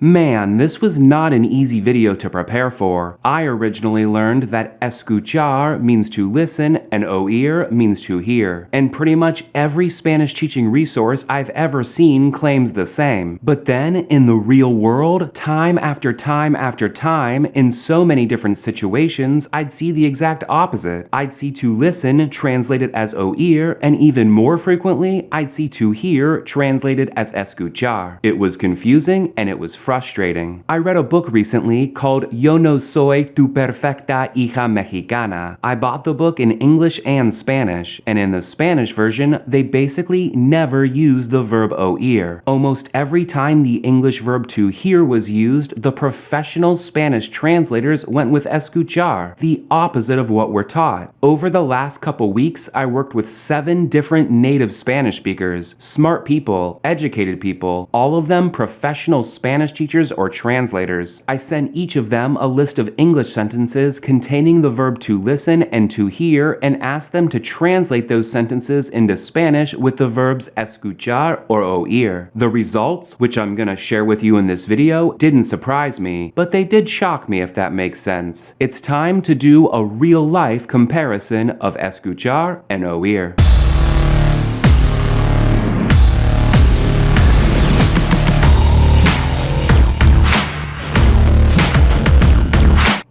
Man, this was not an easy video to prepare for. I originally learned that escuchar means to listen and oír means to hear. And pretty much every Spanish teaching resource I've ever seen claims the same. But then, in the real world, time after time after time, in so many different situations, I'd see the exact opposite. I'd see to listen translated as oír, and even more frequently, I'd see to hear translated as escuchar. It was confusing and it was frustrating. I read a book recently called Yo no soy tu perfecta hija mexicana. I bought the book in English and Spanish, and in the Spanish version, they basically never use the verb oír. Almost every time the English verb to hear was used, the professional Spanish translators went with escuchar, the opposite of what we're taught. Over the last couple weeks, I worked with 7 different native Spanish speakers, smart people, educated people, all of them professional Spanish teachers or translators. I sent each of them a list of English sentences containing the verb to listen and to hear and asked them to translate those sentences into Spanish with the verbs escuchar or oír. The results, which I'm gonna share with you in this video, didn't surprise me, but they did shock me if that makes sense. It's time to do a real-life comparison of escuchar and oír.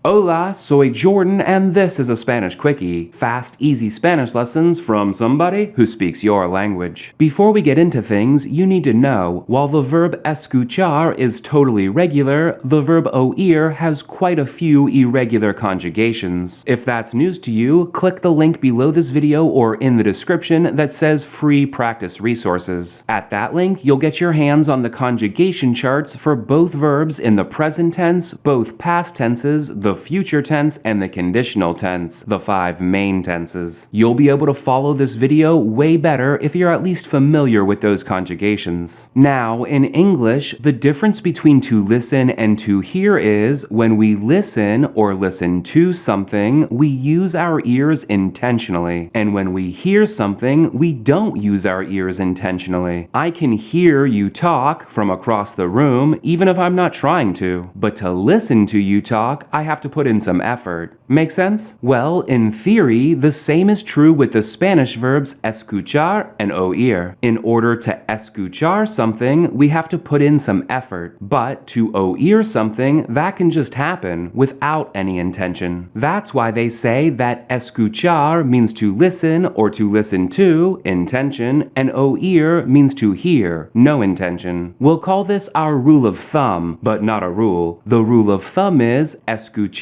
Hola, soy Jordan, and this is a Spanish Quickie. Fast, easy Spanish lessons from somebody who speaks your language. Before we get into things, you need to know, while the verb escuchar is totally regular, the verb oír has quite a few irregular conjugations. If that's news to you, click the link below this video or in the description that says free practice resources. At that link, you'll get your hands on the conjugation charts for both verbs in the present tense, both past tenses, the future tense, and the conditional tense, the 5 main tenses. You'll be able to follow this video way better if you're at least familiar with those conjugations. Now, in English, the difference between to listen and to hear is when we listen or listen to something, we use our ears intentionally. And when we hear something, we don't use our ears intentionally. I can hear you talk from across the room even if I'm not trying to. But to listen to you talk, I have to put in some effort. Make sense? Well, in theory, the same is true with the Spanish verbs escuchar and oír. In order to escuchar something, we have to put in some effort. But to oír something, that can just happen without any intention. That's why they say that escuchar means to listen or to listen to, intention, and oír means to hear, no intention. We'll call this our rule of thumb, but not a rule. The rule of thumb is escuchar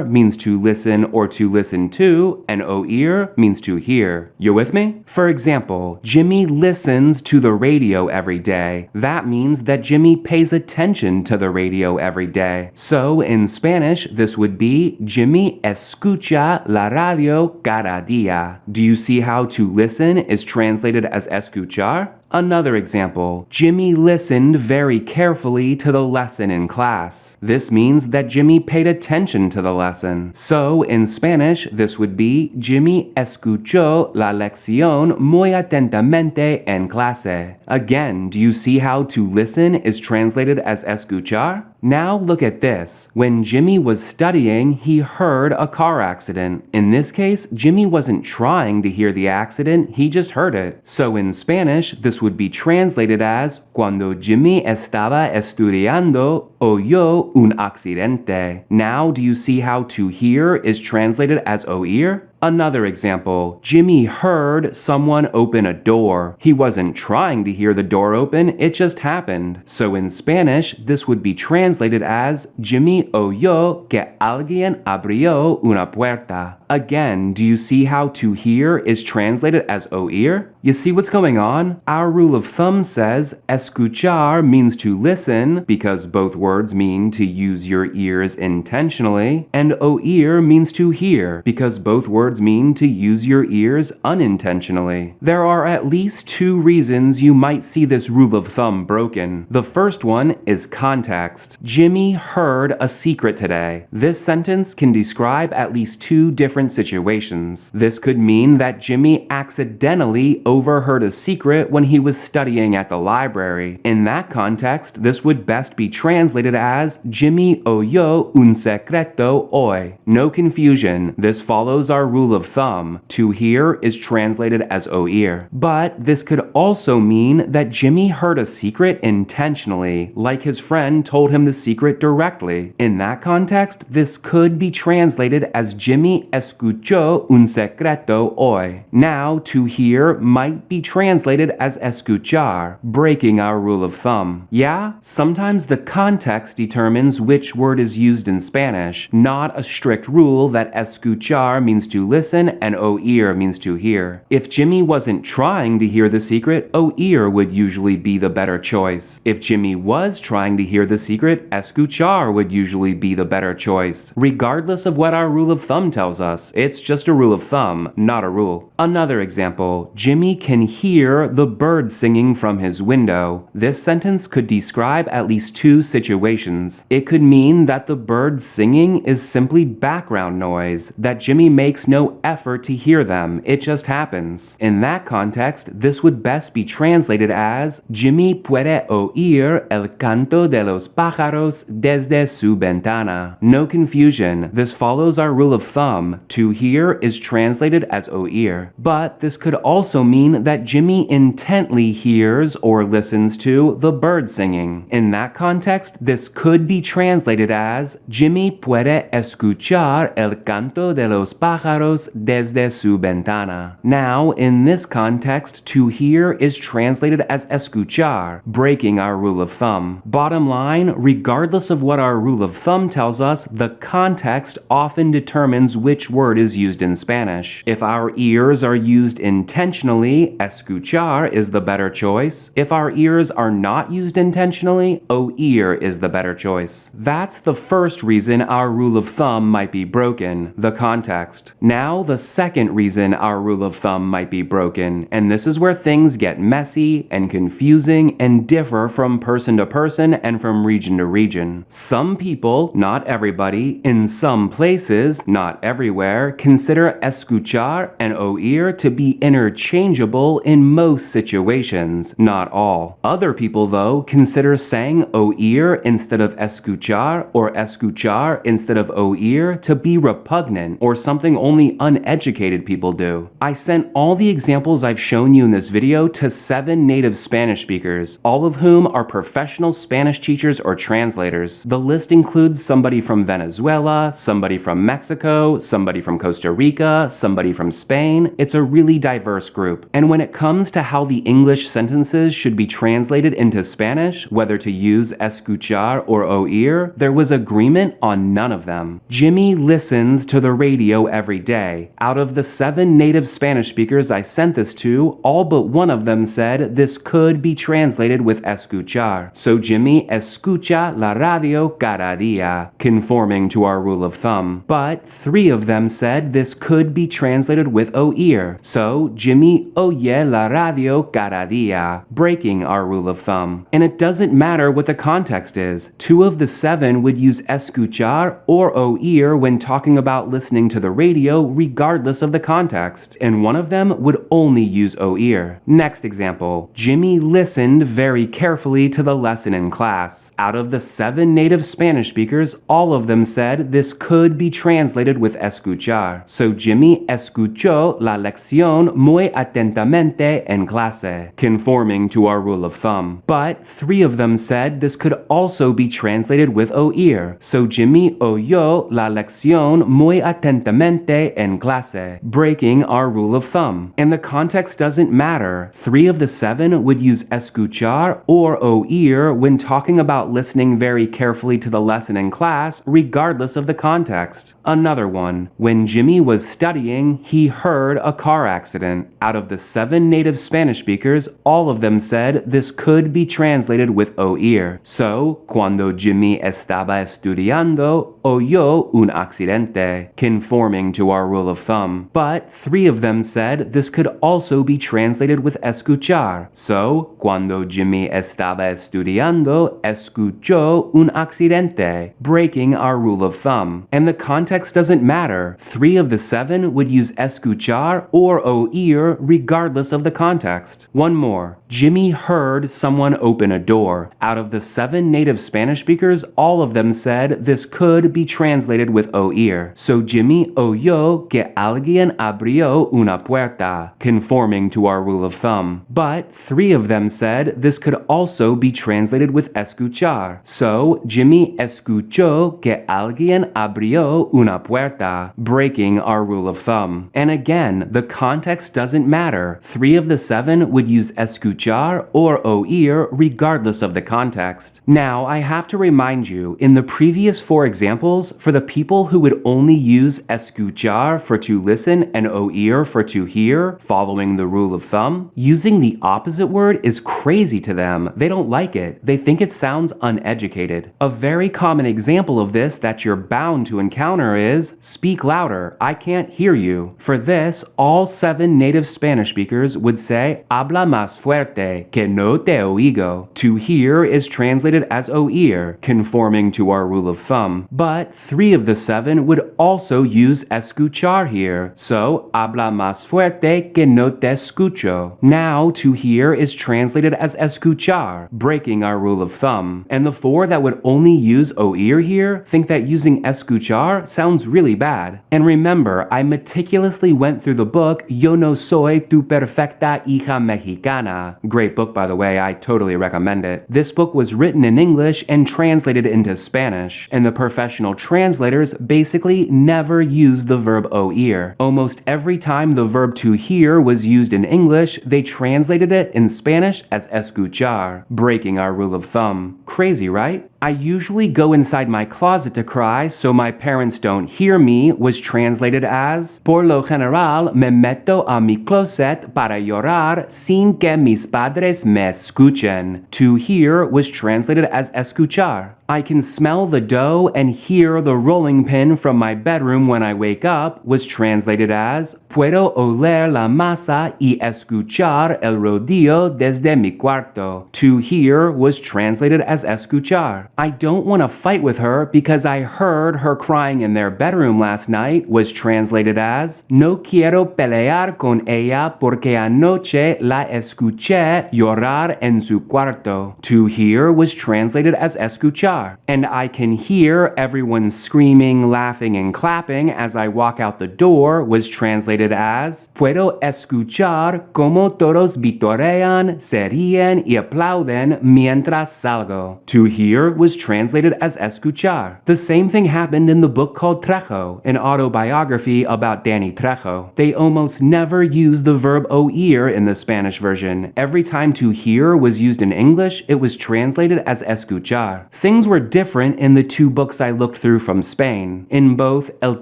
means to listen or to listen to, and oír means to hear. You with me? For example, Jimmy listens to the radio every day. That means that Jimmy pays attention to the radio every day. So in Spanish, this would be Jimmy escucha la radio cada día. Do you see how to listen is translated as escuchar? Another example, Jimmy listened very carefully to the lesson in class. This means that Jimmy paid attention to the lesson. So, in Spanish, this would be Jimmy escuchó la lección muy atentamente en clase. Again, do you see how to listen is translated as escuchar? Now look at this. When Jimmy was studying, he heard a car accident. In this case, Jimmy wasn't trying to hear the accident, he just heard it. So in Spanish, this would be translated as Cuando Jimmy estaba estudiando, oyó un accidente. Now do you see how to hear is translated as oír? Another example, Jimmy heard someone open a door. He wasn't trying to hear the door open, it just happened. So in Spanish, this would be translated as Jimmy oyó que alguien abrió una puerta. Again, do you see how to hear is translated as oír? You see what's going on? Our rule of thumb says escuchar means to listen because both words mean to use your ears intentionally, and oír means to hear because both words words mean to use your ears unintentionally. There are at least two reasons you might see this rule of thumb broken. The first one is context. Jimmy heard a secret today. This sentence can describe at least two different situations. This could mean that Jimmy accidentally overheard a secret when he was studying at the library. In that context, this would best be translated as Jimmy oyó un secreto hoy. No confusion, this follows our rule of thumb. To hear is translated as oír. But this could also mean that Jimmy heard a secret intentionally, like his friend told him the secret directly. In that context, this could be translated as Jimmy escuchó un secreto hoy. Now, to hear might be translated as escuchar, breaking our rule of thumb. Yeah, sometimes the context determines which word is used in Spanish, not a strict rule that escuchar means to listen and oír means to hear. If Jimmy wasn't trying to hear the secret, oír would usually be the better choice. If Jimmy was trying to hear the secret, escuchar would usually be the better choice. Regardless of what our rule of thumb tells us, it's just a rule of thumb, not a rule. Another example, Jimmy can hear the bird singing from his window. This sentence could describe at least two situations. It could mean that the bird singing is simply background noise, that Jimmy makes no effort to hear them, it just happens. In that context, this would best be translated as Jimmy puede oír el canto de los pájaros desde su ventana. No confusion, this follows our rule of thumb. To hear is translated as oír. But this could also mean that Jimmy intently hears or listens to the bird singing. In that context, this could be translated as Jimmy puede escuchar el canto de los pájaros desde su ventana. Now, in this context, to hear is translated as escuchar, breaking our rule of thumb. Bottom line, regardless of what our rule of thumb tells us, the context often determines which word is used in Spanish. If our ears are used intentionally, escuchar is the better choice. If our ears are not used intentionally, oír is the better choice. That's the first reason our rule of thumb might be broken, the context. Now, the second reason our rule of thumb might be broken, and this is where things get messy and confusing and differ from person to person and from region to region. Some people, not everybody, in some places, not everywhere, consider escuchar and oír to be interchangeable in most situations, not all. Other people, though, consider saying oír instead of escuchar or escuchar instead of oír to be repugnant or something only uneducated people do. I sent all the examples I've shown you in this video to 7 native Spanish speakers, all of whom are professional Spanish teachers or translators. The list includes somebody from Venezuela, somebody from Mexico, somebody from Costa Rica, somebody from Spain. It's a really diverse group. And when it comes to how the English sentences should be translated into Spanish, whether to use escuchar or oír, there was agreement on none of them. Jimmy listens to the radio every day. Out of the 7 native Spanish speakers I sent this to, all but one of them said this could be translated with escuchar. So Jimmy escucha la radio cada día, conforming to our rule of thumb. But 3 of them said this could be translated with oír. So Jimmy oye la radio cada día, breaking our rule of thumb. And it doesn't matter what the context is. 2 of the 7 would use escuchar or oír when talking about listening to the radio regardless of the context, and one of them would only use oír. Next example, Jimmy listened very carefully to the lesson in class. Out of the 7 native Spanish speakers, all of them said this could be translated with escuchar. So Jimmy escuchó la lección muy atentamente en clase, conforming to our rule of thumb. But 3 of them said this could also be translated with oír. So Jimmy oyó la lección muy atentamente en clase, breaking our rule of thumb. And the context doesn't matter. 3 of the 7 would use escuchar or oír when talking about listening very carefully to the lesson in class, regardless of the context. Another one, when Jimmy was studying, he heard a car accident. Out of the 7 native Spanish speakers, all of them said this could be translated with oír. So, cuando Jimmy estaba estudiando, oyó un accidente, conforming to our our rule of thumb. But 3 of them said this could also be translated with escuchar. So, cuando Jimmy estaba estudiando, escuchó un accidente, breaking our rule of thumb. And the context doesn't matter. 3 of the 7 would use escuchar or oír regardless of the context. One more. Jimmy heard someone open a door. Out of the 7 native Spanish speakers, all of them said this could be translated with oír. So Jimmy oyó que alguien abrió una puerta, conforming to our rule of thumb. But 3 of them said this could also be translated with escuchar. So Jimmy escuchó que alguien abrió una puerta, breaking our rule of thumb. And again, the context doesn't matter. 3 of the 7 would use escuchar or oír regardless of the context. Now, I have to remind you, in the previous 4 examples, for the people who would only use escuchar for to listen and oír for to hear, following the rule of thumb, using the opposite word is crazy to them. They don't like it. They think it sounds uneducated. A very common example of this that you're bound to encounter is, speak louder, I can't hear you. For this, all 7 native Spanish speakers would say, habla más fuerte, que no te oigo. To hear is translated as oír, conforming to our rule of thumb. But 3 of the 7 would also use escuchar here. So, habla más fuerte que no te escucho. Now, to hear is translated as escuchar, breaking our rule of thumb. And the 4 that would only use oír here think that using escuchar sounds really bad. And remember, I meticulously went through the book Yo no soy tu perfecta hija mexicana. Great book, by the way, I totally recommend it. This book was written in English and translated into Spanish, and the professional translators basically never used the verb oír. Almost every time the verb to hear was used in English, they translated it in Spanish as escuchar, breaking our rule of thumb. Crazy, right? I usually go inside my closet to cry so my parents don't hear me was translated as por lo general me meto a mi closet para llorar sin que mis padres me escuchen. To hear was translated as escuchar. I can smell the dough and hear the rolling pin from my bedroom when I wake up was translated as puedo oler la masa y escuchar el rodillo desde mi cuarto. To hear was translated as escuchar. I don't want to fight with her because I heard her crying in their bedroom last night was translated as no quiero pelear con ella porque anoche la escuché llorar en su cuarto. To hear was translated as escuchar. And I can hear everyone screaming, laughing, and clapping as I walk out the door was translated as puedo escuchar como todos vitorean, se ríen y aplauden mientras salgo. To hear was translated as escuchar. The same thing happened in the book called Trejo, an autobiography about Danny Trejo. They almost never use the verb oír in the Spanish version. Every time to hear was used in English, it was translated as escuchar. Things were different in the 2 books I looked through from Spain. In both El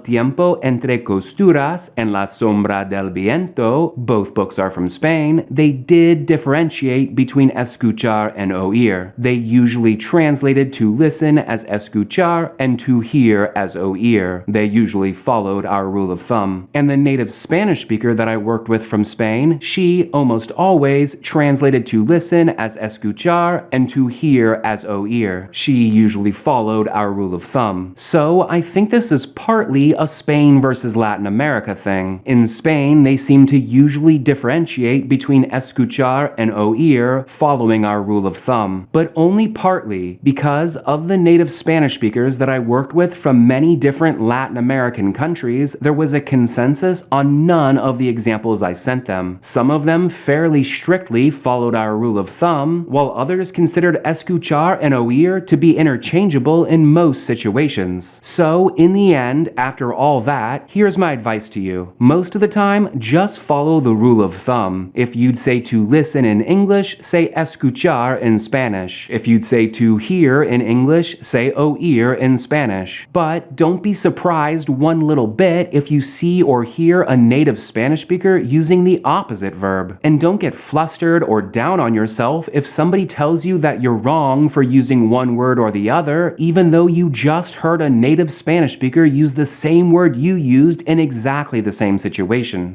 Tiempo entre costuras and La sombra del viento, both books are from Spain, they did differentiate between escuchar and oír. They usually translated to listen as escuchar and to hear as oír. They usually followed our rule of thumb. And the native Spanish speaker that I worked with from Spain, she almost always translated to listen as escuchar and to hear as oír. She usually followed our rule of thumb. So I think this is partly a Spain versus Latin America thing. In Spain, they seem to usually differentiate between escuchar and oír following our rule of thumb, but only partly because of the native Spanish speakers that I worked with from many different Latin American countries, there was a consensus on none of the examples I sent them. Some of them fairly strictly followed our rule of thumb, while others considered escuchar and oír to be interchangeable in most situations. So, in the end, after all that, here's my advice to you. Most most of the time, just follow the rule of thumb. If you'd say to listen in English, say escuchar in Spanish. If you'd say to hear in English, say oír in Spanish. But don't be surprised one little bit if you see or hear a native Spanish speaker using the opposite verb. And don't get flustered or down on yourself if somebody tells you that you're wrong for using one word or the other, even though you just heard a native Spanish speaker use the same word you used in exactly the same situation.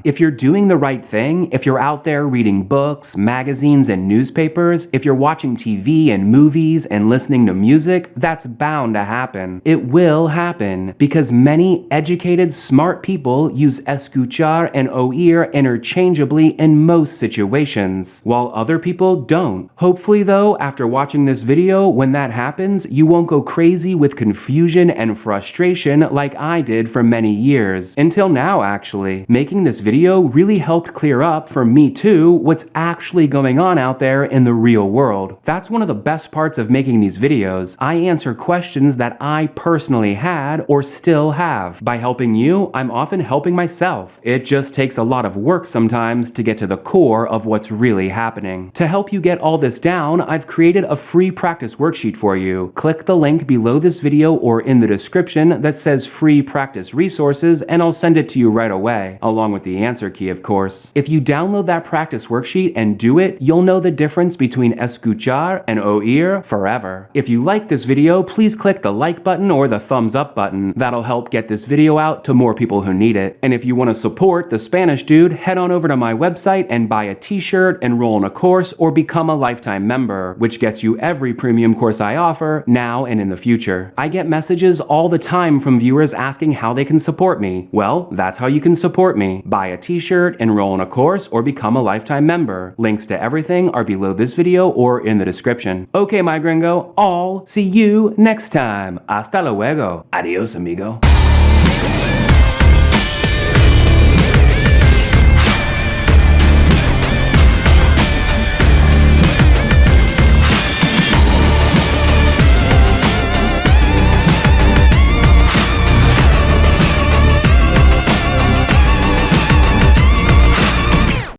If you're doing the right thing, if you're out there reading books, magazines, and newspapers, if you're watching TV and movies and listening to music, that's bound to happen. It will happen because many educated, smart people use escuchar and oír interchangeably in most situations, while other people don't. Hopefully though, after watching this video, when that happens, you won't go crazy with confusion and frustration like I did for many years. Until now, actually. Making this video really helped clear up for me too what's actually going on out there in the real world. That's one of the best parts of making these videos. I answer questions that I personally had or still have. By helping you, I'm often helping myself. It just takes a lot of work sometimes to get to the core of what's really happening. To help you get all this down, I've created a free practice worksheet for you. Click the link below this video or in the description that says free practice resources and I'll send it to you right away, along with the answer key of course. If you download that practice worksheet and do it, you'll know the difference between escuchar and oír forever. If you like this video, please click the like button or the thumbs up button. That'll help get this video out to more people who need it. And if you want to support the Spanish Dude, head on over to my website and buy a t-shirt, enroll in a course, or become a lifetime member, which gets you every premium course I offer now and in the future. I get messages all the time from viewers asking how they can support me. Well, that's how you can support me. Buy a t-shirt, enroll in a course, or become a lifetime member. Links to everything are below this video or in the description. Okay, my gringo, I'll see you next time. Hasta luego. Adios, amigo.